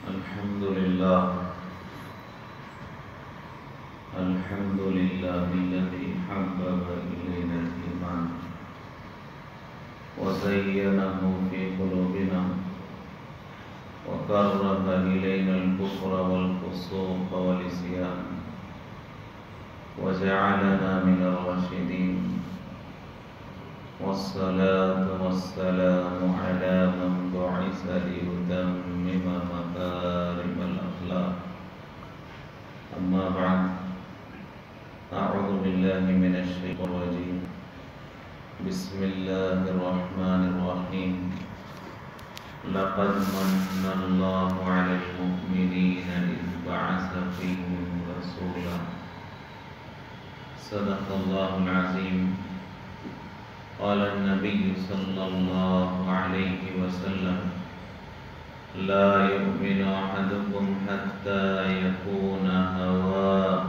الحمد لله الذي حبب إلينا الإيمان وزينه في قلوبنا وكره إلينا الكفر والفسوق والعصيان وجعلنا من الراشدين والصلاة والسلام على من بعث ليتمم مكارم الأخلاق أما بعد أعوذ بالله من الشيطان الرجيم بسم الله الرحمن الرحيم لقد من الله على المؤمنين إذ بعث فيهم رسولا صدق الله العظيم قال النبي صلى الله عليه وسلم لا يؤمن أحدكم حتى يكون هواه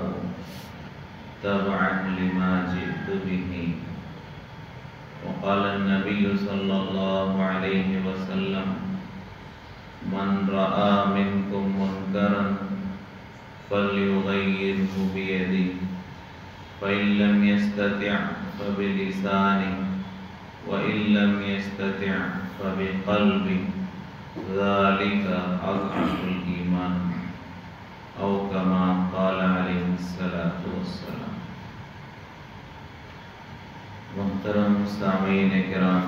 تبعا لما جئت به وقال النبي صلى الله عليه وسلم من رأى منكم منكرا فليغيره بيده فإن لم يستطع فبلسانه وإن لم يستطع فبقلبه ذلك أضعف الإيمان أو كما قال عليه الصلاة والسلام. محترم سامعین کرام،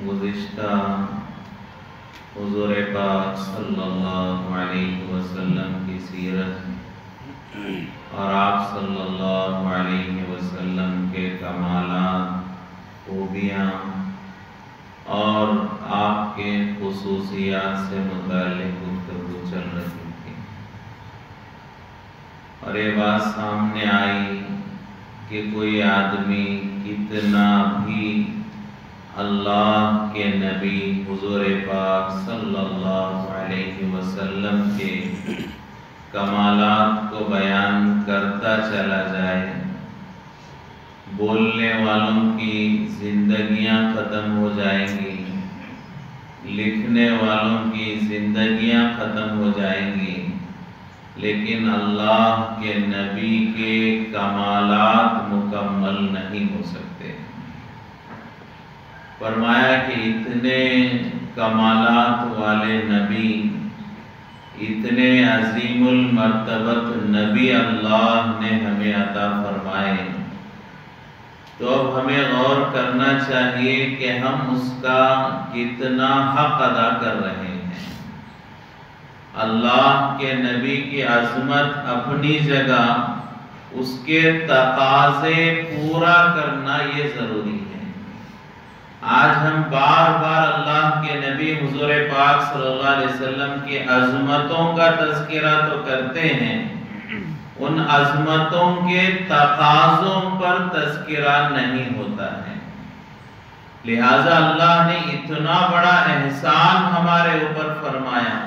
گزشتہ حضور پاک صلی اللہ علیہ وسلم کی سیرت اور آپ صلی اللہ علیہ وسلم کے کمالات، خوبیاں اور آپ کے خصوصیات سے متعلق گفتگو چل رہی تھی، اور یہ بات سامنے آئی کہ کوئی آدمی کتنا بھی اللہ کے نبی حضور پاک صلی اللہ علیہ وسلم کے کمالات کو بیان کرتا چلا جائے، بولنے والوں کی زندگیاں ختم ہو جائیں گی، لکھنے والوں کی زندگیاں ختم ہو جائیں گی، لیکن اللہ کے نبی کے کمالات مکمل نہیں ہو سکتے۔ فرمایا کہ اتنے کمالات والے نبی، اتنے عظیم المرتبت نبی اللہ نے ہمیں عطا فرمائے، تو اب ہمیں غور کرنا چاہیے کہ ہم اس کا کتنا حق ادا کر رہے ہیں۔ اللہ کے نبی کی عظمت اپنی جگہ، اس کے تقاضے پورا کرنا یہ ضروری ہے۔ آج ہم بار بار اللہ کے نبی حضور پاک صلی اللہ علیہ وسلم کی عظمتوں کا تذکرہ تو کرتے ہیں، ان عظمتوں کے تقاضوں پر تذکرہ نہیں ہوتا ہے۔ لہٰذا اللہ نے اتنا بڑا احسان ہمارے اوپر فرمایا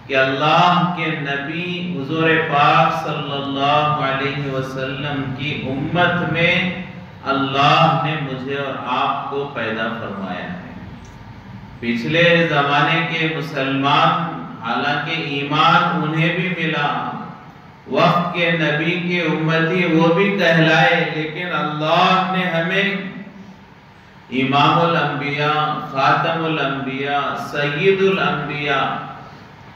کہ اللہ کے نبی حضور پاک صلی اللہ علیہ وسلم کی امت میں اللہ نے مجھے اور آپ کو پیدا فرمایا ہے۔ پچھلے زمانے کے مسلمان حالانکہ ایمان انہیں بھی ملا، وقت کے نبی کے امتی وہ بھی کہلائے، لیکن اللہ نے ہمیں امام الانبیاء، خاتم الانبیاء، سید الانبیاء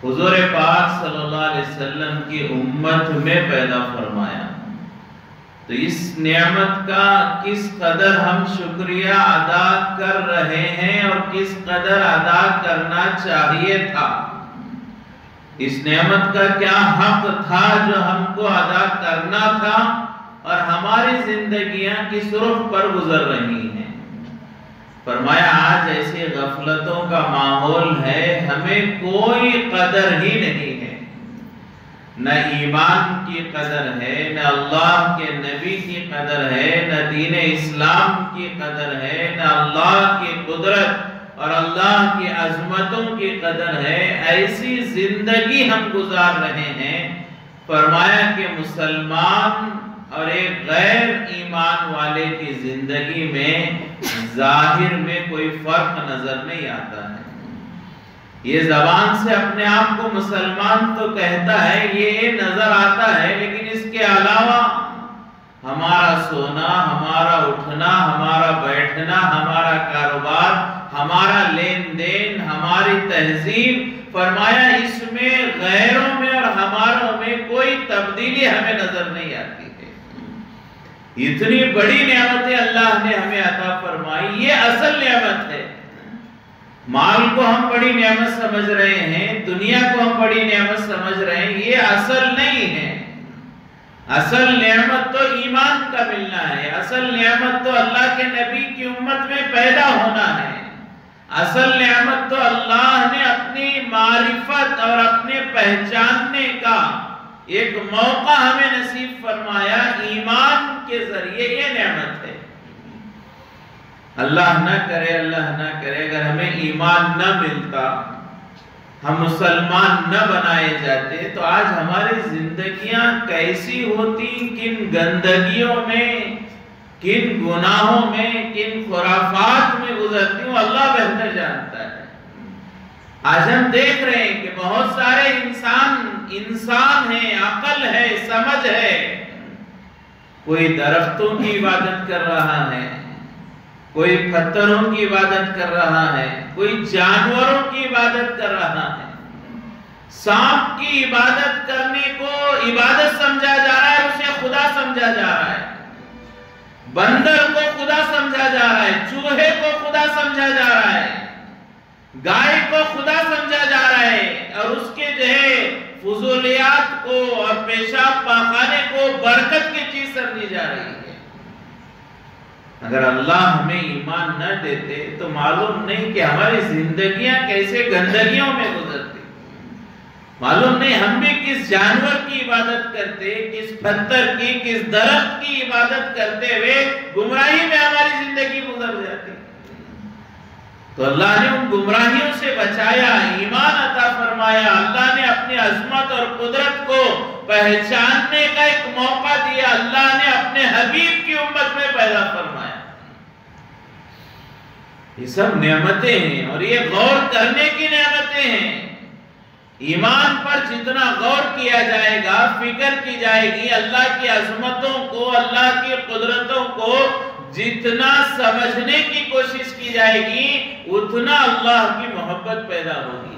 حضور پاک صلی اللہ علیہ وسلم کی امت میں پیدا فرمایا۔ تو اس نعمت کا کس قدر ہم شکریہ ادا کر رہے ہیں اور کس قدر ادا کرنا چاہیے تھا، اس نعمت کا کیا حق تھا جو ہم کو ادا کرنا تھا، اور ہماری زندگیاں کس رخ پر گزر رہی ہیں۔ فرمایا آج ایسی غفلتوں کا ماحول ہے، ہمیں کوئی قدر ہی نہیں ہے، نہ ایمان کی قدر ہے، نہ اللہ کے نبی کی قدر ہے، نہ دین اسلام کی قدر ہے، نہ اللہ کی قدرت اور اللہ کی عظمتوں کی قدر ہے۔ ایسی زندگی ہم گزار رہے ہیں۔ فرمایا کہ مسلمان اور ایک غیر ایمان والے کی زندگی میں ظاہر میں کوئی فرق نظر نہیں آتا ہے، یہ زبان سے اپنے آپ کو مسلمان تو کہتا ہے، یہ نظر آتا ہے، لیکن اس کے علاوہ ہمارا سونا، ہمارا اٹھنا، ہمارا بیٹھنا، ہمارا کاروبار، ہمارا لین دین، ہماری تہذیب، فرمایا اس میں غیروں میں اور ہماروں میں کوئی تبدیلی ہمیں نظر نہیں آتی ہے۔ اتنی بڑی نعمتیں اللہ نے ہمیں عطا فرمائی، یہ اصل نعمت ہے۔ مال کو ہم بڑی نعمت سمجھ رہے ہیں، دنیا کو ہم بڑی نعمت سمجھ رہے ہیں، یہ اصل نہیں ہے۔ اصل نعمت تو ایمان کا ملنا ہے، اصل نعمت تو اللہ کے نبی کی امت میں پیدا ہونا ہے، اصل نعمت تو اللہ نے اپنی معرفت اور اپنے پہچاننے کا ایک موقع ہمیں نصیب فرمایا ایمان کے ذریعے، یہ نعمت ہے۔ اللہ نہ کرے اگر ہمیں ایمان نہ ملتا، ہم مسلمان نہ بنائے جاتے، تو آج ہماری زندگیاں کیسی ہوتی، کن گندگیوں میں، کن گناہوں میں، کن خرافات میں گزرتی ہوں، اللہ بہتر جانتا ہے۔ آج ہم دیکھ رہے ہیں کہ بہت سارے انسان ہیں، عقل ہے، سمجھ ہے، کوئی درختوں کی عبادت کر رہا ہے، کوئی پتھروں کی عبادت کر رہا ہے، کوئی جانوروں کی عبادت کر رہا ہے، سانپ کی عبادت کرنے کو عبادت سمجھا جا رہا ہے، اسے خدا سمجھا جا رہا ہے، بندر کو خدا سمجھا جا رہا ہے، چوہے کو خدا سمجھا جا رہا ہے، گائے کو خدا سمجھا جا رہا ہے، اور اس کے جو ہے فضولیات کو اور پیشاب پاخانے کو برکت کی چیز سمجھی جا رہی ہے۔ اگر اللہ ہمیں ایمان نہ دیتے تو معلوم نہیں کہ ہماری زندگیاں کیسے گندگیوں میں گزرتی، معلوم نہیں ہم بھی کس جانور کی عبادت کرتے، کس پتھر کی، کس درخت کی عبادت کرتے ہوئے گمراہی میں ہماری زندگی گزر جاتی۔ تو اللہ نے ان گمراہیوں سے بچایا، ایمان عطا فرمایا، اللہ نے اپنی عظمت اور قدرت کو پہچاننے کا ایک موقع دیا، اللہ نے اپنے حبیب کی امت میں پیدا فرمایا۔ یہ سب نعمتیں ہیں اور یہ غور کرنے کی نعمتیں ہیں۔ ایمان پر جتنا غور کیا جائے گا، فکر کی جائے گی، اللہ کی عظمتوں کو، اللہ کی قدرتوں کو جتنا سمجھنے کی کوشش کی جائے گی، اتنا اللہ کی محبت پیدا ہوگی۔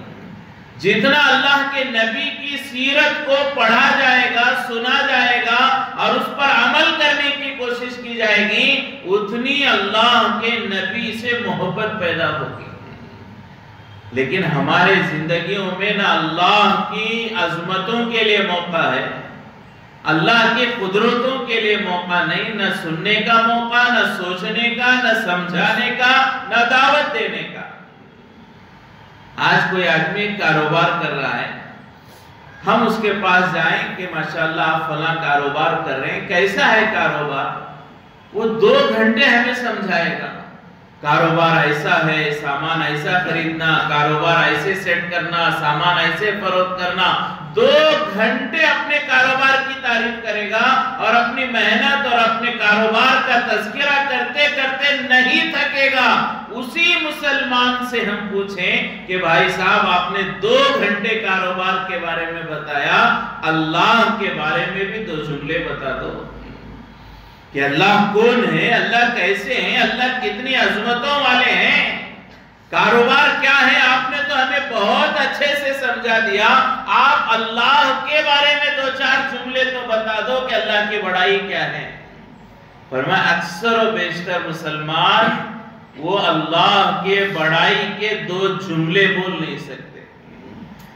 جتنا اللہ کے نبی کی سیرت کو پڑھا جائے گا، سنا جائے گا اور اس پر عمل کرنے کی کوشش کی جائے گی، اتنی اللہ کے نبی سے محبت پیدا ہوگی۔ لیکن ہمارے زندگیوں میں نہ اللہ کی عظمتوں کے لیے موقع ہے، اللہ کی قدرتوں کے لیے موقع نہیں، نہ سننے کا موقع، نہ سوچنے کا، نہ سمجھانے کا، نہ دعوت دینے کا۔ آج کوئی آدمی کاروبار کر رہا ہے، ہم اس کے پاس جائیں کہ ماشاءاللہ آپ فلاں کاروبار کر رہے ہیں، کیسا ہے کاروبار؟ وہ 2 گھنٹے ہمیں سمجھائے گا، کاروبار ایسا ہے، سامان ایسا خریدنا، کاروبار ایسے سیٹ کرنا، سامان ایسے فروخت کرنا۔ 2 گھنٹے اپنے کاروبار کی تعریف کرے گا اور اپنی محنت اور اپنے کاروبار کا تذکرہ کرتے کرتے نہیں تھکے گا۔ اسی مسلمان سے ہم پوچھیں کہ بھائی صاحب آپ نے 2 گھنٹے کاروبار کے بارے میں بتایا، اللہ کے بارے میں بھی 2 جملے بتا دو کہ اللہ کون ہے، اللہ کیسے ہیں، اللہ کتنی عظمتوں والے ہیں، کاروبار کیا ہے، آپ نے تو ہمیں بہت اچھے سے سمجھا دیا، آپ اللہ کے بارے میں 2-4 جملے تو بتا دو کہ اللہ کی بڑائی کیا ہے۔ فرمایا اکثر و بیشتر مسلمان وہ اللہ کے بڑائی کے 2 جملے بول نہیں سکتے۔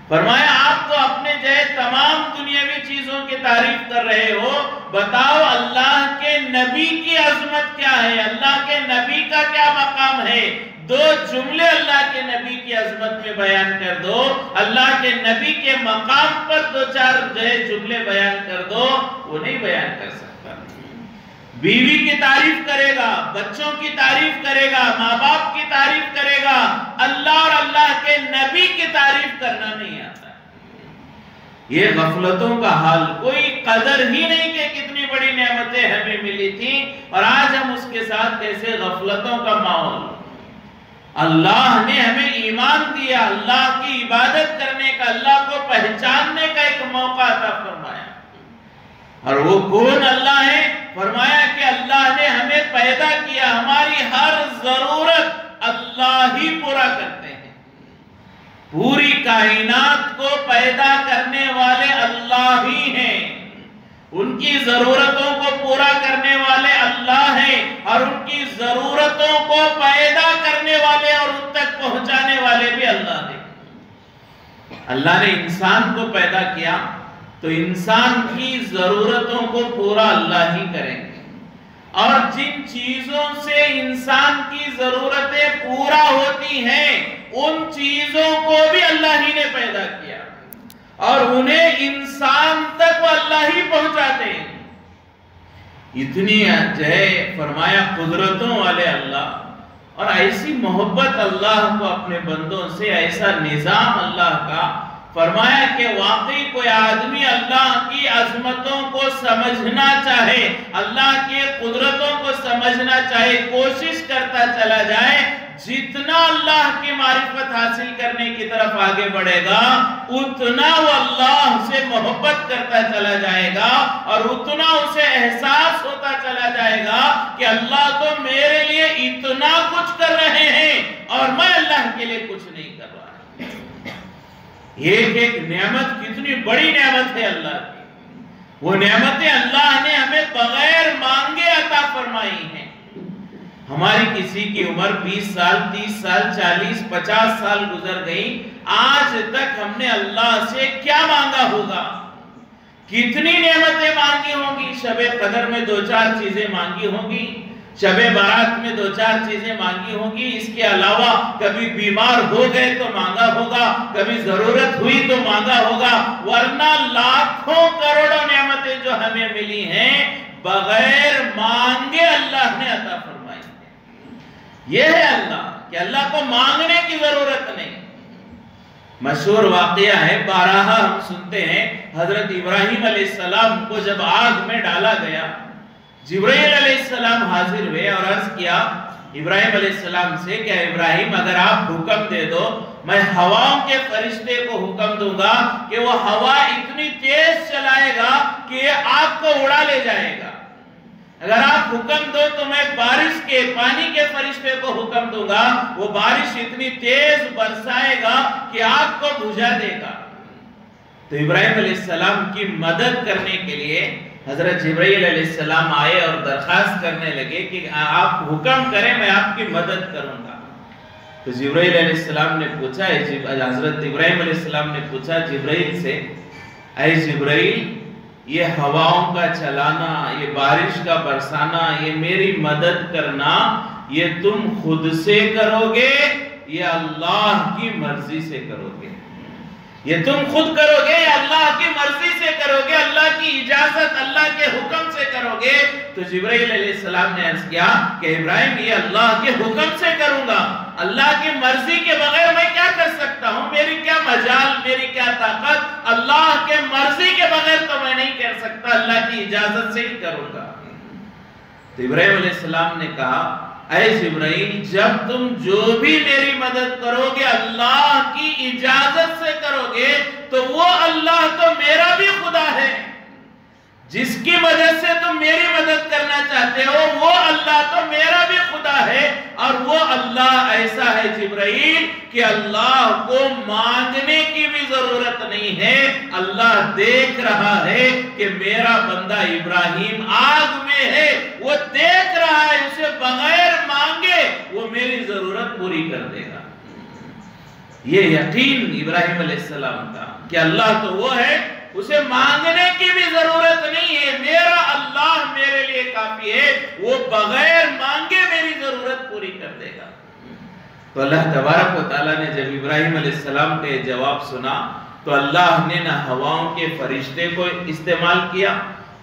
فرمایا آپ تو اپنے جائے تمام دنیاوی چیزوں کی تعریف کر رہے ہو، بتاؤ اللہ کے نبی کی عظمت کیا ہے، اللہ کے نبی کا کیا مقام ہے۔ 2 جملے اللہ کے نبی کی عظمت میں بیان کر دو، اللہ کے نبی کے مقام پر 2-4 جملے بیان کر دو، وہ نہیں بیان کر سکتا۔ بیوی کی تعریف کرے گا، بچوں کی تعریف کرے گا، ماں باپ کی تعریف کرے گا، اللہ اور اللہ کے نبی کی تعریف کرنا نہیں آتا۔ یہ غفلتوں کا حال، کوئی قدر ہی نہیں کہ کتنی بڑی نعمتیں ہمیں ملی تھی اور آج ہم اس کے ساتھ کیسے غفلتوں کا ماحول۔ اللہ نے ہمیں ایمان دیا، اللہ کی عبادت کرنے کا، اللہ کو پہچاننے کا ایک موقع عطا فرمایا۔ اور وہ کون اللہ ہے؟ فرمایا کہ اللہ نے ہمیں پیدا کیا، ہماری ہر ضرورت اللہ ہی پورا کرتے ہیں۔ پوری کائنات کو پیدا کرنے والے اللہ ہی ہیں، ان کی ضرورتوں کو پورا کرنے والے اللہ ہیں، اور ان کی ضرورتوں کو پیدا کرنے والے اور ان تک پہنچانے والے بھی اللہ ہیں۔ اللہ نے انسان کو پیدا کیا تو انسان کی ضرورتوں کو پورا اللہ ہی کریں گے، اور جن چیزوں سے انسان کی ضرورتیں پورا ہوتی ہیں ان چیزوں کو بھی اللہ ہی نے پیدا کیا، اور انہیں انسان تک وہ اللہ ہی پہنچاتے ہیں۔ اتنی فرمایا قدرتوں والے اللہ، اور ایسی محبت اللہ کو اپنے بندوں سے، ایسا نظام اللہ کا، فرمایا کہ واقعی کوئی آدمی اللہ کی عظمتوں کو سمجھنا چاہے، اللہ کی قدرتوں کو سمجھنا چاہے، کوشش کرتا چلا جائے، جتنا اللہ کی معرفت حاصل کرنے کی طرف آگے بڑھے گا اتنا وہ اللہ سے محبت کرتا چلا جائے گا، اور اتنا اسے احساس ہوتا چلا جائے گا کہ اللہ تو میرے لیے اتنا کچھ کر رہے ہیں اور میں اللہ کے لیے کچھ نہیں کر رہا۔ ایک ایک نعمت کتنی بڑی نعمت ہے اللہ کی، وہ نعمتیں اللہ نے ہمیں بغیر مانگے عطا فرمائی ہیں۔ ہماری کسی کی عمر 20 سال 30 سال 40 50 سال گزر گئی، آج تک ہم نے اللہ سے کیا مانگا ہوگا؟ کتنی نعمتیں مانگی ہوں گی؟ شب قدر میں 2-4 چیزیں مانگی ہوں گی، شب بارات میں 2-4 چیزیں مانگی ہوں گی، اس کے علاوہ کبھی بیمار ہو گئے تو مانگا ہوگا، کبھی ضرورت ہوئی تو مانگا ہوگا، ورنہ لاکھوں کروڑوں نعمتیں جو ہمیں ملی ہیں بغیر مانگے اللہ نے عطا فرمائی ہیں۔ یہ ہے اللہ کہ اللہ کو مانگنے کی ضرورت نہیں۔ مشہور واقعہ ہے، بارہا ہم سنتے ہیں، حضرت ابراہیم علیہ السلام کو جب آگ میں ڈالا گیا، جبرائیل علیہ السلام حاضر ہوئے اور عرض کیا ابراہیم علیہ السلام سے کہ ابراہیم اگر آپ حکم دے دو میں ہواؤں کے فرشتے کو حکم دوں گا کہ وہ ہوا اتنی تیز چلائے گا کہ یہ آگ کو اڑا لے جائے گا۔ اگر آپ حکم دو تو میں بارش کے پانی کے فرشتے کو حکم دوں گا، وہ بارش اتنی تیز برسائے گا کہ آگ کو بجھا دے گا۔ تو ابراہیم علیہ السلام کی مدد کرنے کے لیے حضرت جبرائیل علیہ السلام آئے اور درخواست کرنے لگے کہ آپ حکم کریں میں آپ کی مدد کروں گا۔ تو جبرائیل علیہ السلام نے پوچھا، حضرت ابراہیم علیہ السلام نے پوچھا جبرائیل سے، اے جبرائیل یہ ہواؤں کا چلانا، یہ بارش کا برسانا، یہ میری مدد کرنا، یہ تم خود سے کرو گے یا اللہ کی مرضی سے کرو گے؟ یہ تم خود کرو گے یا اللہ کی مرضی سے کرو گے، اللہ کی اجازت اللہ کے حکم سے کرو گے؟ تو جبرائیل علیہ السلام نے عرض کیا کہ ابراہیم یہ اللہ کے حکم سے کروں گا، اللہ کی مرضی کے بغیر میں کیا کر سکتا ہوں؟ میری کیا مجال، میری کیا طاقت؟ اللہ کے مرضی کے بغیر تو میں نہیں کر سکتا، اللہ کی اجازت سے ہی کروں گا۔ تو ابراہیم علیہ السلام نے کہا اے جبرائیل جب تم جو بھی میری مدد کرو گے اللہ کی اجازت سے کرو گے تو وہ اللہ تو میرا بھی خدا ہے، جس کی مدد سے تم میری مدد کرنا چاہتے ہو وہ اللہ تو میرا بھی خدا ہے، اور وہ اللہ ایسا ہے جبرائیل کہ اللہ کو مانگنے کی بھی ضرورت نہیں ہے، اللہ دیکھ رہا ہے کہ میرا بندہ ابراہیم آگ میں ہے، وہ دیکھ رہا ہے اسے بغیر مانگے وہ میری ضرورت پوری کر دے گا۔ یہ یقین ابراہیم علیہ السلام کا کہ اللہ تو وہ ہے، اسے مانگنے کی بھی ضرورت نہیں ہے، میرا اللہ میرے لیے کافی ہے، وہ بغیر مانگے میری ضرورت پوری کر دے گا۔ تو اللہ تبارک و تعالیٰ نے جب ابراہیم علیہ السلام کا یہ جواب سنا تو اللہ نے نہ ہواؤں کے فرشتے کو استعمال کیا،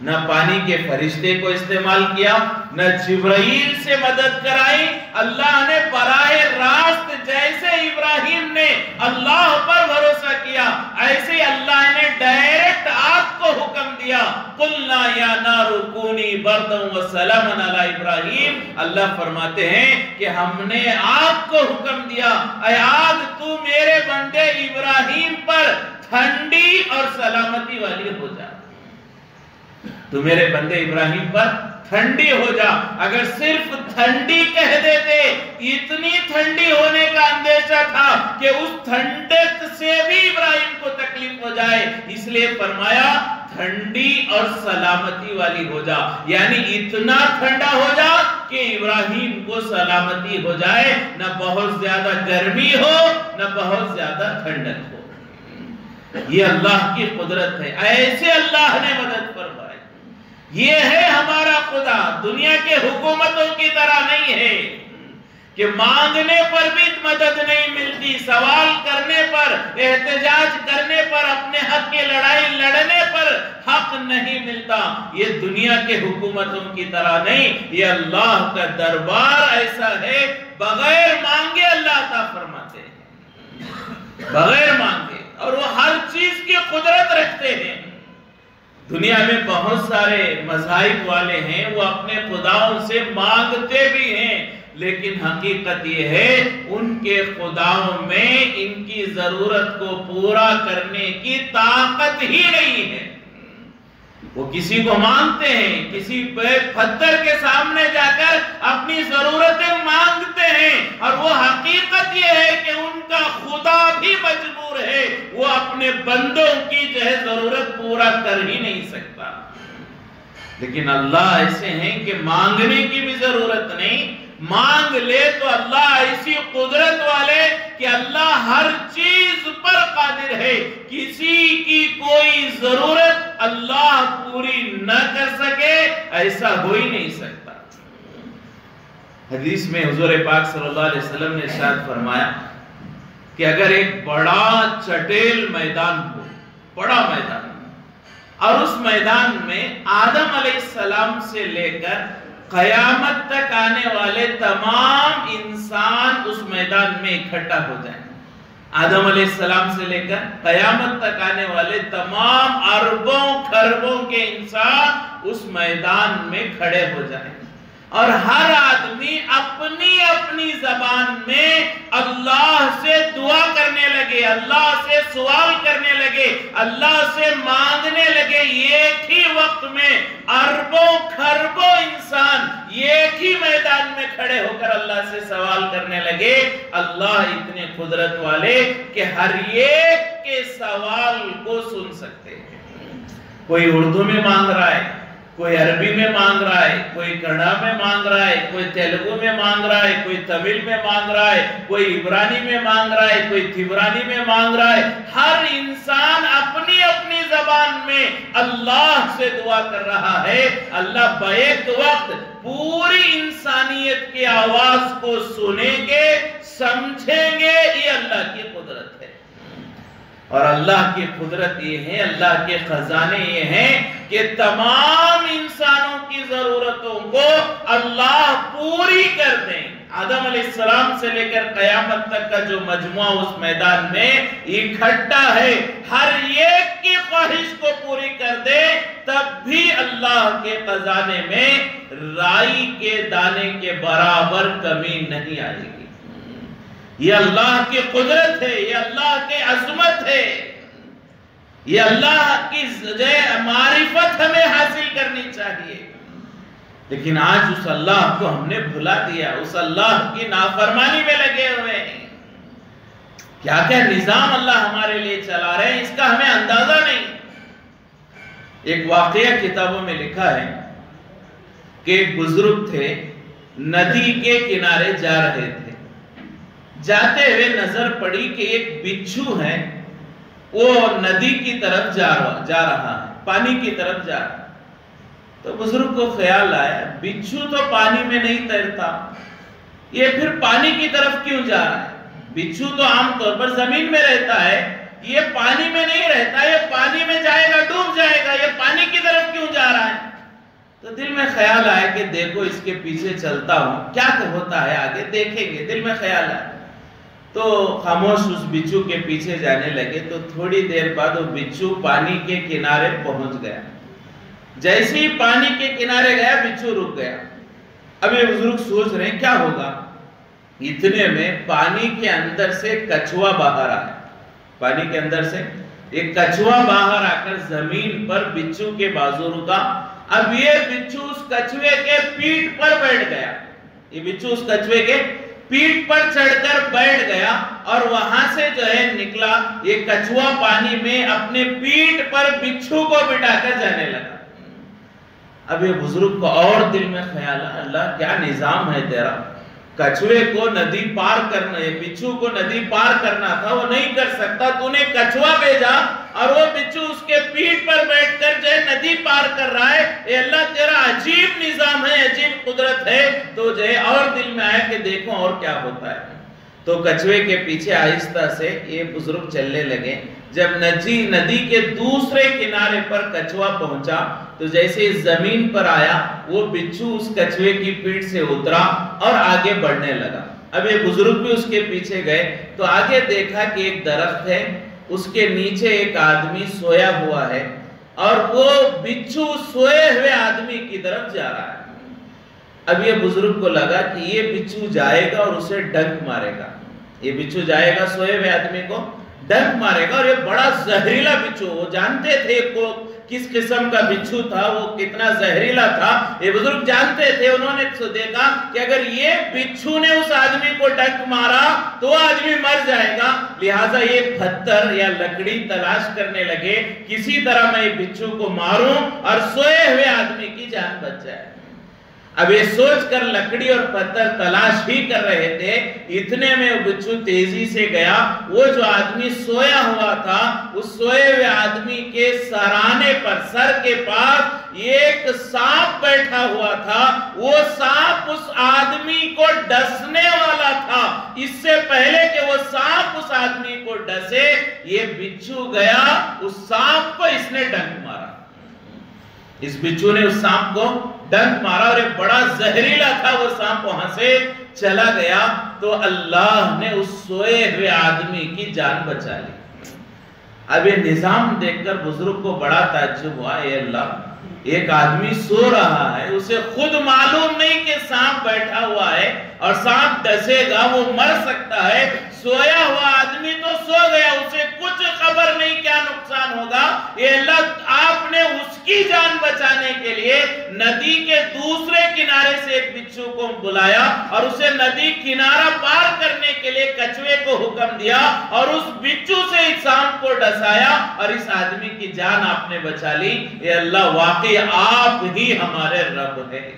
نہ پانی کے فرشتے کو استعمال کیا، نہ جبرائیل سے مدد کرائی، اللہ نے براہ راست جیسے ابراہیم نے اللہ پر بھروسہ کیا ایسے اللہ نے ڈائریکٹ آگ کو حکم دیا، قُلْنَا يَا نَارُ كُونِي بردا وسلاما علی ابراہیم، اللہ فرماتے ہیں کہ ہم نے آگ کو حکم دیا، اے آگ تو میرے بندے ابراہیم پر ٹھنڈی اور سلامتی والی ہو جا، تو میرے بندے ابراہیم پر ٹھنڈی ہو جا۔ اگر صرف ٹھنڈی کہہ دیتے، اتنی ٹھنڈی ہونے کا اندیشہ تھا کہ اس ٹھنڈک سے بھی ابراہیم کو تکلیف ہو جائے، اس لیے فرمایا ٹھنڈی اور سلامتی والی ہو جا، یعنی اتنا ٹھنڈا ہو جا کہ ابراہیم کو سلامتی ہو جائے، نہ بہت زیادہ گرمی ہو نہ بہت زیادہ ٹھنڈک ہو۔ یہ اللہ کی قدرت ہے، ایسے اللہ نے مدد فرمائی۔ یہ ہے ہمارا خدا، دنیا کے حکومتوں کی طرح نہیں ہے کہ مانگنے پر بھی مدد نہیں ملتی، سوال کرنے پر، احتجاج کرنے پر، اپنے حق کی لڑائی لڑنے پر حق نہیں ملتا۔ یہ دنیا کے حکومتوں کی طرح نہیں، یہ اللہ کا دربار ایسا ہے، بغیر مانگے اللہ عطا فرماتے ہیں، بغیر مانگے، اور وہ ہر چیز کی قدرت رکھتے ہیں۔ دنیا میں بہت سارے مذاہب والے ہیں، وہ اپنے خداؤں سے مانگتے بھی ہیں، لیکن حقیقت یہ ہے ان کے خداؤں میں ان کی ضرورت کو پورا کرنے کی طاقت ہی نہیں ہے۔ وہ کسی کو مانگتے ہیں، کسی پتھر کے سامنے جا کر اپنی ضرورتیں مانگتے ہیں، اور وہ حقیقت یہ ہے کہ ان کا خدا بھی مجبور ہے، وہ اپنے بندوں کی ضرورت پورا کر ہی نہیں سکتا۔ لیکن اللہ ایسے ہیں کہ مانگنے کی بھی ضرورت نہیں، مانگ لے تو اللہ ایسی قدرت والے کہ اللہ ہر چیز پر قادر ہے، کسی کی کوئی ضرورت اللہ پوری نہ کر سکے، ایسا ہو ہی نہیں سکتا۔ حدیث میں حضور پاک صلی اللہ علیہ وسلم نے ارشاد فرمایا کہ اگر ایک بڑا چٹیل میدان ہو، بڑا میدان، اور اس میدان میں آدم علیہ السلام سے لے کر قیامت تک آنے والے تمام انسان اس میدان میں اکٹھا ہو جائیں، آدم علیہ السلام سے لے کر قیامت تک آنے والے تمام اربوں خربوں کے انسان اس میدان میں کھڑے ہو جائیں، اور ہر آدمی اپنی اپنی زبان میں اللہ سے دعا کرنے لگے، اللہ سے سوال کرنے لگے، اللہ سے مانگنے لگے، ایک ہی وقت میں اربوں خربوں انسان ایک ہی میدان میں کھڑے ہو کر اللہ سے سوال کرنے لگے۔ اللہ اتنے قدرت والے کہ ہر ایک کے سوال کو سن سکتے ہیں۔ کوئی اردو میں مانگ رہا ہے، کوئی عربی میں مانگ رہا ہے، کوئی کنڑا میں مانگ رہا ہے، کوئی تیلگو میں مانگ رہا ہے، کوئی تمل میں مانگ رہا ہے، کوئی عبرانی میں مانگ رہا ہے، کوئی تھیورانی میں مانگ رہا ہے، ہر انسان اپنی اپنی زبان میں اللہ سے دعا کر رہا ہے۔ اللہ بیک وقت پوری انسانیت کی آواز کو سنیں گے، سمجھیں گے، یہ اللہ کی قدرت ہے۔ اور اللہ کی قدرت یہ ہے، اللہ کے خزانے یہ ہیں کہ تمام انسانوں کی ضرورتوں کو اللہ پوری کر دیں۔ آدم علیہ السلام سے لے کر قیامت تک کا جو مجموعہ اس میدان میں اکٹھا ہے، ہر ایک کی خواہش کو پوری کر دے، تب بھی اللہ کے خزانے میں رائی کے دانے کے برابر کمی نہیں آئے گی۔ یہ اللہ کی قدرت ہے، یہ اللہ کی عظمت ہے، یہ اللہ کی معرفت ہمیں حاصل کرنی چاہیے۔ لیکن آج اس اللہ کو ہم نے بھلا دیا، اس اللہ کی نافرمانی میں لگے ہوئے ہیں۔ کیا کیا نظام اللہ ہمارے لیے چلا رہے ہیں، اس کا ہمیں اندازہ نہیں۔ ایک واقعہ کتابوں میں لکھا ہے کہ ایک بزرگ تھے، ندی کے کنارے جا رہے تھے، جاتے ہوئے نظر پڑی کہ ایک بچھو ہے، وہ ندی کی طرف جا رہا ہے، پانی کی طرف جا رہا ہے۔ تو بزرگ کو خیال آیا، بچھو تو پانی میں نہیں تیرتا، یہ پھر پانی کی طرف کیوں جا رہا ہے؟ بچھو تو عام طور پر زمین میں رہتا ہے، یہ پانی میں نہیں رہتا، یہ پانی میں جائے گا ڈوب جائے گا، یہ پانی کی طرف کیوں جا رہا ہے؟ تو دل میں خیال آیا کہ دیکھو اس کے پیچھے چلتا ہوں، کیا ہوتا ہے آگے دیکھیں گے۔ دل میں خیال آیا تو خاموش اس بچھو کے پیچھے جانے لگے۔ تو تھوڑی دیر بعد وہ بچھو پانی کے کنارے پہنچ گیا۔ جیسے ہی پانی کے کنارے گیا بچھو رک گیا. اب یہ بزرگ سوچ رہے ہیں کیا ہوگا. اتنے میں پانی کے اندر سے کچھوا باہر آیا. پانی کے اندر سے ایک کچھوا باہر آ کر زمین پر بچھو کے بازو رکا. اب یہ بچھو اس کچھوے کے پیٹھ پر بیٹھ گیا. یہ بچھو اس کچھوے کے پیٹھ پر چڑھ کر بیٹھ گیا اور وہاں سے جو ہے نکلا. یہ کچھوا پانی میں اپنے پیٹھ پر بچھو کو بٹھا کر جانے لگا. اب یہ بزرگ کو اور دل میں خیال ہے اللہ کیا نظام ہے تیرا. کچھوے کو ندی پار کرنا ہے, بچھو کو ندی پار کرنا تھا, وہ نہیں کر سکتا. تو نے کچھوا بھیجا اور وہ بچھو اس کے پیٹھ پر بیٹھ کر جو ہے ندی پار کر رہا ہے. اے اللہ تیرا عجیب نظام ہے, عجیب قدرت ہے. تو جو ہے اور دل میں آیا کہ دیکھو اور کیا ہوتا ہے. تو کچھوے کے پیچھے آہستہ سے یہ بزرگ چلنے لگے. جب ندی کے دوسرے کنارے پر کچھوا پہنچا تو جیسے زمین پر آیا وہ بچھو اس کچھوے کی پیٹھ سے اترا اور آگے بڑھنے لگا. اب یہ بزرگ بھی اس کے پیچھے گئے تو آگے دیکھا کہ ایک درخت ہے, اس کے نیچے ایک آدمی سویا ہوا ہے اور وہ بچھو سوئے ہوئے آدمی کی طرف جا رہا ہے. اب یہ بزرگ کو لگا کہ یہ بچھو جائے گا اور اسے ڈنک مارے گا. یہ بچھو جائے گا سوئے ہوئے آدمی کو ڈنک مارے گا, اور یہ بڑا زہریلا بچھو. وہ جانتے تھے کو کس قسم کا بچھو تھا, وہ کتنا زہریلا تھا. یہ بزرگ جانتے تھے. انہوں نے دیکھا کہ اگر یہ بچھو نے اس آدمی کو ڈنک مارا تو وہ آدمی مر جائے گا. لہٰذا یہ پتھر یا لکڑی تلاش کرنے لگے, کسی طرح میں بچھو کو ماروں اور سوئے ہوئے آدمی کی جان بچ جائے. اب یہ سوچ کر لکڑی اور پتھر تلاش ہی کر رہے تھے. اتنے میں وہ بچھو تیزی سے گیا. وہ جو آدمی سویا ہوا تھا اس سوئے ہوئے آدمی کے سرانے پر, سر کے پاس ایک سانپ بیٹھا ہوا تھا. وہ سانپ اس آدمی کو ڈسنے والا تھا. اس سے پہلے کہ وہ سانپ اس آدمی کو ڈسے یہ بچھو گیا, اس سانپ کو اس نے ڈنک مارا. اس بچھو نے اس سانپ کو ڈنک مارا اور ایک بڑا زہریلا تھا وہ سانپ وہاں سے چلا گیا. تو اللہ نے اس سوئے ہوئے آدمی کی جان بچا لی. اب یہ نظام دیکھ کر بزرگ کو بڑا تعجب ہوا. اے اللہ, ایک آدمی سو رہا ہے, اسے خود معلوم نہیں کہ سانپ بیٹھا ہوا ہے اور سانپ ڈسے گا, وہ مر سکتا ہے. سویا ہوا آدمی تو سو گیا, اسے کچھ خبر نہیں کیا نقصان ہوگا. اے اللہ, آپ نے اس کی جان بچانے کے لیے ندی کے دوسرے کنارے سے ایک بچھو کو بلایا اور اسے ندی کنارہ پار کرنے کے لیے کچھوے کو حکم دیا اور اس بچھو سے اس سانپ کو ڈسایا اور اس آدمی کی جان آپ نے بچا لی. اے اللہ, واقعی آپ ہی ہمارے رب ہیں.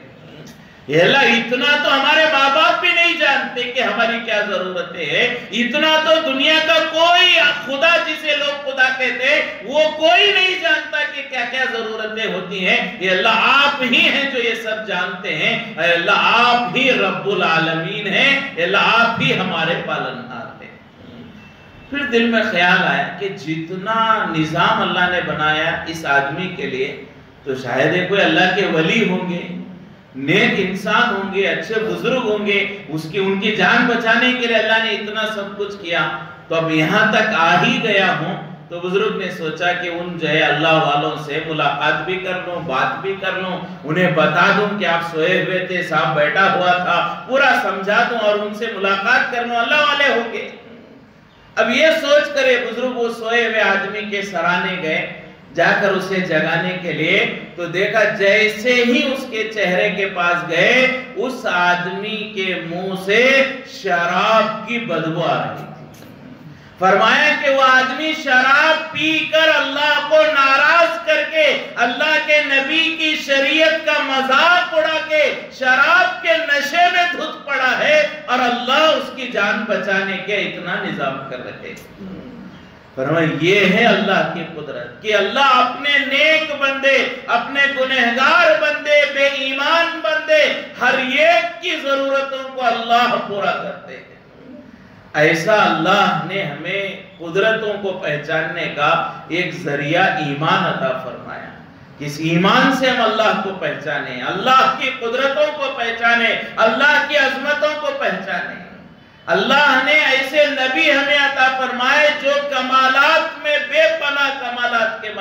اے اللہ, اتنا تو ہمارے ماں باپ بھی نہیں جانتے کہ ہماری کیا ضرورتیں ہیں. اتنا تو دنیا کا کوئی خدا جسے لوگ خدا کہتے ہیں وہ کوئی نہیں جانتا کہ کیا کیا ضرورتیں ہوتی ہیں. اے اللہ, آپ ہی ہیں جو یہ سب جانتے ہیں. اے اللہ, آپ ہی رب العالمین ہیں. اے اللہ, آپ ہی ہمارے پالنہار ہیں. پھر دل میں خیال آیا کہ جتنا نظام اللہ نے بنایا اس آدمی کے لیے تو شاید کوئی اللہ کے ولی ہوں گے, نیک انسان ہوں گے, اچھے بزرگ ہوں گے. ان کی جان بچانے کے لیے اللہ نے اتنا سب کچھ کیا, تو اب یہاں تک آ ہی گیا ہوں. تو بزرگ نے سوچا کہ ان جو ہے اللہ والوں سے ملاقات بھی کر لوں, بات بھی کر لوں, انہیں بتا دوں کہ آپ سوئے ہوئے تھے, سانپ بیٹھا ہوا تھا, پورا سمجھا دوں اور ان سے ملاقات کر لوں, اللہ والے ہوں گے. اب یہ سوچ کر یہ بزرگ وہ سوئے ہوئے آدمی کے سرانے گئے. جا کر اسے جگانے کے لیے تو دیکھا جیسے ہی اس کے چہرے کے پاس گئے اس آدمی کے منہ سے شراب کی بدبو آ رہی تھی. فرمایا کہ وہ آدمی شراب پی کر اللہ کو ناراض کر کے, اللہ کے نبی کی شریعت کا مذاق اڑا کے شراب کے نشے میں دھت پڑا ہے اور اللہ اس کی جان بچانے کے اتنا نظام کر رہے. فرمایا یہ ہے اللہ کی قدرت کہ اللہ اپنے نیک بندے, اپنے گنہگار بندے, بے ایمان بندے, ہر ایک کی ضرورتوں کو اللہ پورا کرتے ہیں. ایسا اللہ نے ہمیں قدرتوں کو پہچاننے کا ایک ذریعہ ایمان عطا فرمایا. اس ایمان سے ہم اللہ کو پہچانے, اللہ کی قدرتوں کو پہچانے, اللہ کی عظمتوں کو پہچانے. اللہ نے ایسے نبی ہمیں عطا فرمائے جو کمالات میں بے پناہ کمالات کے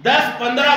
10, 15,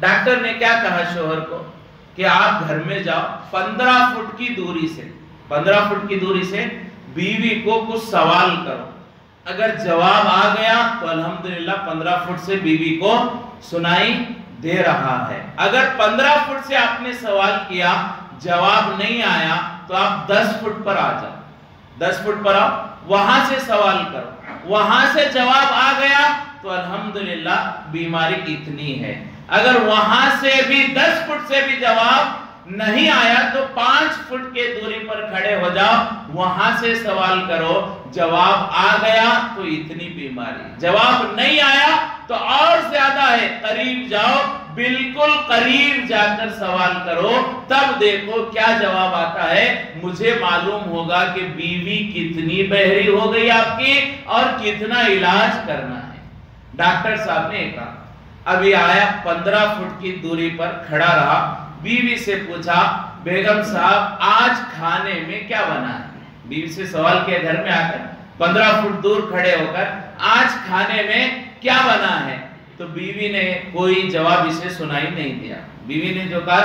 ڈاکٹر نے کیا کہا شوہر کو کہ آپ گھر میں جاؤ 15 فٹ کی دوری سے 15 فٹ کی دوری سے بیوی کو کچھ سوال کرو، اگر جواب آ گیا تو الحمدللہ 15 فٹ سے بیوی کو سنائی دے رہا ہے، اگر 15 فٹ سے آپ نے سوال کیا جواب نہیں آیا تو آپ 10 فٹ پر آ جاؤ، 10 فٹ پر آؤ، وہاں سے سوال کرو، وہاں سے جواب آ گیا تو الحمدللہ بیماری اتنی ہے، اگر وہاں سے بھی 10 فٹ سے بھی جواب نہیں آیا تو 5 فٹ کے دوری پر کھڑے ہو جاؤ، وہاں سے سوال کرو، جواب آ گیا تو اتنی بیماری، جواب نہیں آیا تو اور زیادہ ہے، قریب جاؤ، بالکل قریب جا کر سوال کرو، تب دیکھو کیا جواب آتا ہے، مجھے معلوم ہوگا کہ بیوی کتنی بہری ہو گئی آپ کی اور کتنا علاج کرنا ہے۔ ڈاکٹر صاحب نے کہا، ابھی آیا 15 فٹ کی دوری پر کھڑا رہا، بیوی سے پوچھا بیگم صاحب آج کھانے میں کیا بنا ہے؟ بیوی سے سوال کیا گھر میں آ کر 15 فٹ دور کھڑے ہو کر، آج کھانے میں کیا بنا ہے؟ تو بیوی نے کوئی جواب اسے سنائی نہیں دیا، بیوی نے جو کہا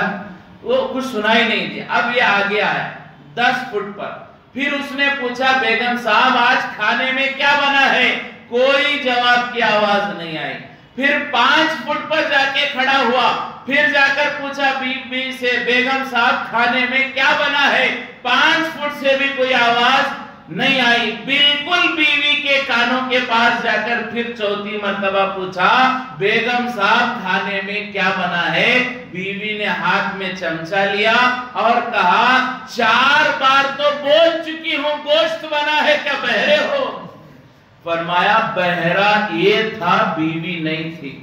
وہ کچھ سنائی نہیں دیا۔ اب یہ آگے آیا 10 فٹ پر، پھر اس نے پوچھا بیگم صاحب آج کھانے میں کیا بنا ہے؟ کوئی جواب کی آواز نہیں آئی۔ پھر 5 فٹ پر جا کے کھڑا ہوا، پھر جا کر پوچھا بیوی سے بیگم صاحب کھانے میں کیا بنا ہے؟ 5 فٹ سے بھی کوئی آواز نہیں آئی۔ بالکل بیوی کے کانوں کے پاس جا کر پھر 4تھی مرتبہ پوچھا بیگم صاحب کھانے میں کیا بنا ہے؟ بیوی نے ہاتھ میں چمچہ لیا اور کہا 4 بار تو بول چکی ہوں گوشت بنا ہے، کیا بہرے ہو؟ فرمایا بہرا یہ تھا، بیوی نہیں تھی۔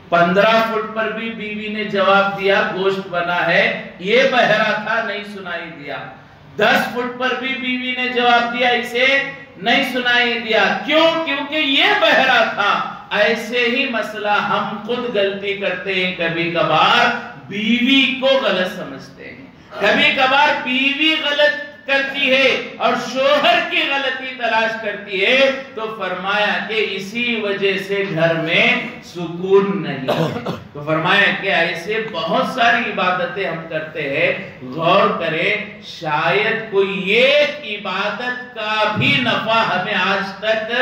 15 فٹ پر بھی بیوی نے جواب دیا گوشت بنا ہے، یہ بہرا تھا، نہیں سنائی دیا۔ 10 فٹ پر بھی بیوی نے جواب دیا، اسے نہیں سنائی دیا۔ کیوں؟ کیونکہ یہ بہرا تھا۔ ایسے ہی مسئلہ ہم خود غلطی کرتے ہیں، کبھی کبھار بیوی کو غلط سمجھتے ہیں، کبھی کبھار بیوی غلط کرتی ہے اور شوہر کی غلطی تلاش کرتی ہے، تو فرمایا کہ اسی وجہ سے گھر میں سکون نہیں ہے۔ تو فرمایا کہ ایسے بہت ساری عبادتیں ہم کرتے ہیں، غور کریں شاید کوئی ایک عبادت کا بھی نفع ہمیں آج تک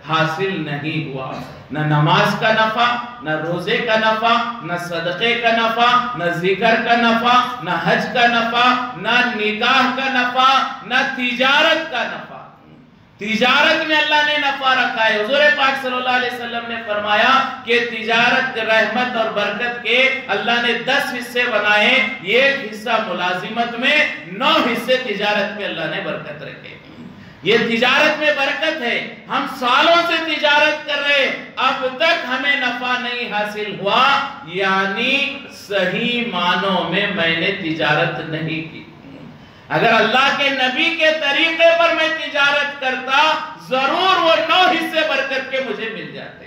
حاصل نہیں ہوا، نہ نماز کا نفع، نہ روزے کا نفع، نہ صدقے کا نفع، نہ ذکر کا نفع، نہ حج کا نفع، نہ نکاح کا نفع، نہ تجارت کا نفع۔ تجارت میں اللہ نے نفع رکھا ہے، حضور پاک صلی اللہ علیہ وسلم نے فرمایا کہ تجارت رحمت اور برکت کے اللہ نے 10 حصے بنائے، 1 حصہ ملازمت میں، 9 حصے تجارت میں اللہ نے برکت رکھے۔ یہ تجارت میں برکت ہے، ہم سالوں سے تجارت کر رہے، اب تک ہمیں نفع نہیں حاصل ہوا، یعنی صحیح معنوں میں نے تجارت نہیں کی۔ اگر اللہ کے نبی کے طریقے پر میں تجارت کرتا، ضرور وہ 9 حصے برکت کے مجھے مل جاتے۔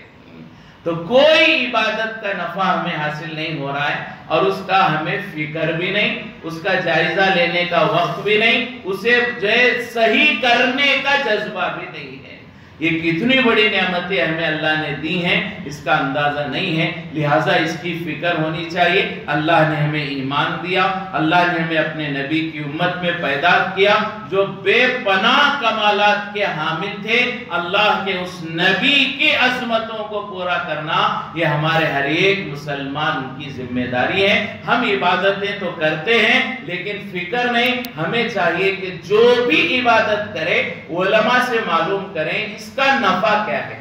تو کوئی عبادت کا نفع ہمیں حاصل نہیں ہو رہا ہے اور اس کا ہمیں فکر بھی نہیں، اس کا جائزہ لینے کا وقت بھی نہیں، اسے صحیح کرنے کا جذبہ بھی نہیں ہے۔ یہ کتنی بڑی نعمتیں ہمیں اللہ نے دی ہیں، اس کا اندازہ نہیں ہے، لہٰذا اس کی فکر ہونی چاہیے۔ اللہ نے ہمیں ایمان دیا، اللہ نے ہمیں اپنے نبی کی امت میں پیدا کیا جو بے پناہ کمالات کے حامل تھے۔ اللہ کے اس نبی کی عظمتوں کو پورا کرنا یہ ہمارے ہر ایک مسلمان کی ذمہ داری ہے۔ ہم عبادتیں تو کرتے ہیں لیکن فکر نہیں، ہمیں چاہیے کہ جو بھی عبادت کرے علماء سے معلوم کریں اس کا نفع کیا ہے،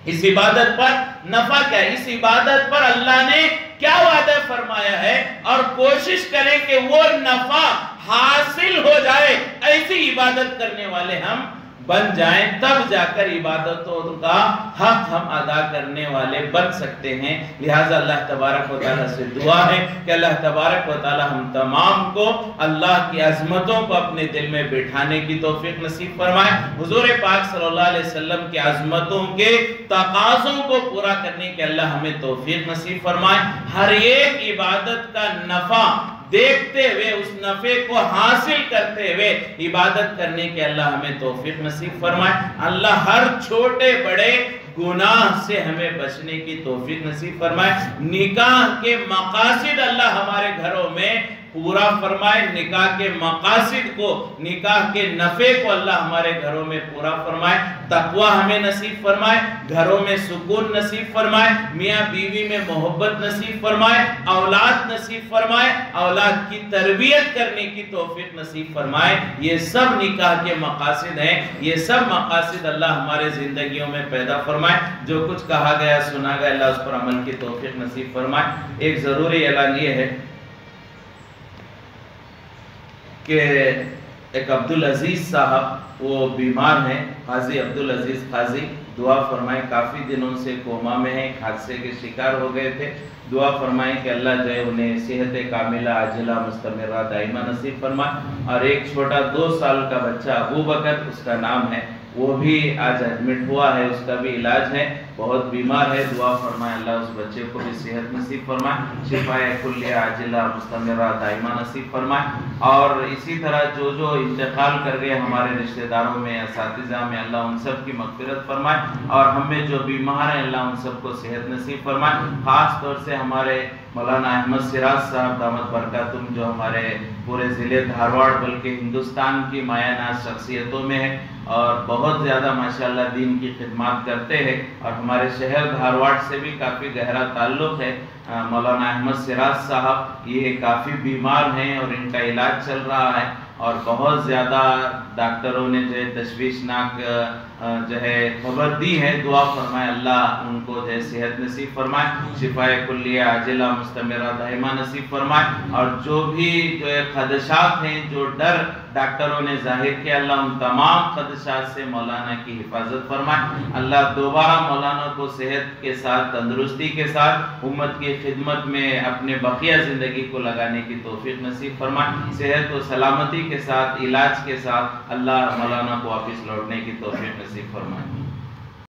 اس عبادت پر نفع کیا ہے، اس عبادت پر اللہ نے کیا وعدہ فرمایا ہے، اور کوشش کریں کہ وہ نفع حاصل ہو جائے، ایسی عبادت کرنے والے ہم بن جائیں، تب جا کر عبادتوں کا حق ہم ادا کرنے والے بن سکتے ہیں۔ لہٰذا اللہ تبارک و تعالیٰ سے دعا ہے کہ اللہ تبارک و تعالیٰ ہم تمام کو اللہ کی عظمتوں کو اپنے دل میں بٹھانے کی توفیق نصیب فرمائے، حضور پاک صلی اللہ علیہ وسلم کی عظمتوں کے تقاضوں کو پورا کرنے کے اللہ ہمیں توفیق نصیب فرمائے، ہر ایک عبادت کا نفع دیکھتے ہوئے اس نفع کو حاصل کرتے ہوئے عبادت کرنے کے اللہ ہمیں توفیق نصیب فرمائے۔ اللہ ہر چھوٹے بڑے گناہ سے ہمیں بچنے کی توفیق نصیب فرمائے، نکاح کے مقاصد اللہ ہمارے گھروں میں پورا فرمائے، نکاح کے مقاصد کو، نکاح کے نفع کو اللہ ہمارے گھروں میں پورا فرمائے، تقوی ہمیں نصیب فرمائے، گھروں میں سکون نصیب فرمائے، میاں بیوی میں محبت نصیب فرمائے، اولاد نصیب فرمائے، اولاد کی تربیت کرنے کی توفیق نصیب فرمائے۔ یہ سب نکاح کے مقاصد ہیں، یہ سب مقاصد اللہ ہمارے زندگیوں میں پیدا فرمائے۔ جو کچھ کہا گیا سنا گیا اللہ اس پر عمل کی توفیق نصیب فرمائے۔ ایک ضروری اعلان یہ ہے کہ ایک عبدالعزیز صاحب وہ بیمار ہیں، قاضی عبدالعزیز قاضی، دعا فرمائیں، کافی دنوں سے کوما میں ہیں، ایک حادثے کے شکار ہو گئے تھے، دعا فرمائیں کہ اللہ جو ہے انہیں صحت کاملہ عاجلہ مستمرہ دائمہ نصیب فرمائے۔ اور ایک چھوٹا 2 سال کا بچہ ابو بکر اس کا نام ہے، وہ بھی آج ایڈمٹ ہوا ہے، اس کا بھی علاج ہے، بہت بیمار ہے، دعا فرمائے اللہ اس بچے کو بھی صحت نصیب فرمائے، شفاء کلیہ عاجلہ مستمرہ دائمہ نصیب فرمائے۔ اور اسی طرح جو جو انتقال کر گئے ہمارے رشتہ داروں میں، اساتذہ میں، اللہ ان سب کی مغفرت فرمائے، اور ہم میں جو بیمار ہیں اللہ ان سب کو صحت نصیب فرمائے۔ خاص طور سے ہمارے مولانا احمد سراج صاحب دامت برکاتہم جو ہمارے پورے ضلع دھارواڑ بلکہ ہندوستان کی مایہ ناز شخصیتوں میں ہے، اور بہت زیادہ ماشاءاللہ دین کی خدمات کرتے ہیں، اور ہمارے شہر دھارواڑ سے بھی کافی گہرا تعلق ہے۔ مولانا احمد سراج صاحب یہ کافی بیمار ہیں اور ان کا علاج چل رہا ہے، اور بہت زیادہ ڈاکٹروں نے جو ہے تشویشناک جو ہے خبر دی ہے، دعا فرمائے اللہ ان کو جو ہے صحت نصیب فرمائے، شفاء کلیہ عاجلہ مستمرہ دائمہ نصیب فرمائے۔ اور جو بھی جو ہے خدشات ہیں، جو ڈر ڈاکٹروں نے ظاہر کیا، اللہ ان تمام خدشات سے مولانا کی حفاظت فرمائے، اللہ دوبارہ مولانا کو صحت کے ساتھ، تندرستی کے ساتھ امت کی خدمت میں اپنے بقیہ زندگی کو لگانے کی توفیق نصیب فرمائے، صحت و سلامتی کے ساتھ، علاج کے ساتھ اللہ مولانا کو واپس لوٹنے کی توفیق نصیب فرمائے۔